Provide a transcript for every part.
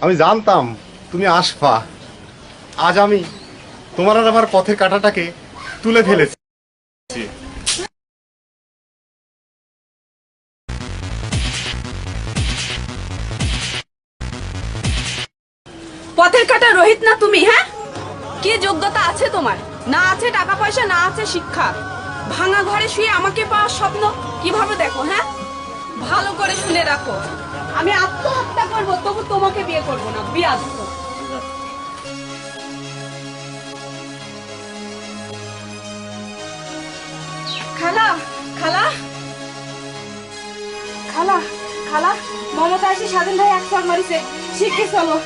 আমি জানতাম তুমি আসবা। আজ আমি তোমার আর আমার পথের কাঁটাটাকে তুলে ফেলেছি। পথের কাটা রোহিত না তুমি? হ্যাঁ, কি যোগ্যতা আছে তোমার? না আছে টাকা পয়সা, না আছে শিক্ষা। ভাঙা ঘরে শুয়ে আমাকে পাওয়ার স্বপ্ন কিভাবে দেখো? হ্যাঁ, ভালো করে শুনে রাখো, আমি আত্মহত্যা করবো তবু তোমাকে বিয়ে করবো না। বিয়াদ। খালা, খালা, খালা, খালা, মমতা এসে স্বাধীন ভাই এক শট মারিছে, শিখে চলো।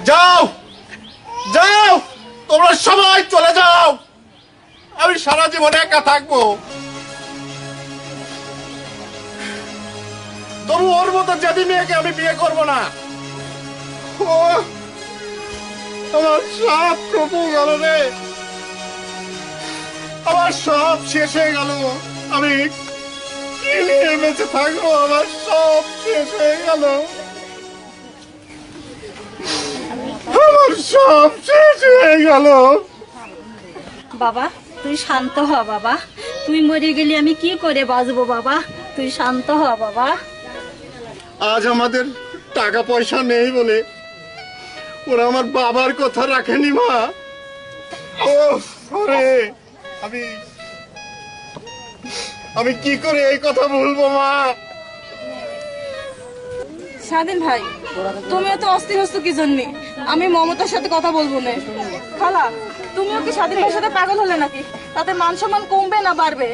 যাও যাও, তোমরা সবাই চলে যাও। আমি সারা জীবন একা থাকবো। তবু ওর মতো যদি মেয়েকে আমি বিয়ে করবো না। ও আমার সব প্রভু গেল রে, আমার সব শেষ হয়ে গেল। আমি কি নিয়ে বেঁচে থাকবো? আমার সব শেষ হয়ে গেল, আমার সব শেষ হয়ে গেল। বাবা তুই শান্ত হ বাবা, তুই মরে গেলে আমি কি করে বাঁচবো বাবা, তুই শান্ত হ বাবা। আজ আমাদের টাকা পয়সা নেই বলে ওরা আমার বাবার কথা রাখেনি মা। ও আরে, আমি আমি কি করে এই কথা বলবো মা? স্বাধীন ভাই, তুমিও তো অস্থির হচ্ছ কি জন্য? আমি মমতার সাথে কথা বলবো না। খালা, তুমিও কি স্বাধীন ভাইয়ের সাথে পাগল হলে নাকি? তাতে মান সম্মান কমবে না বাড়বে?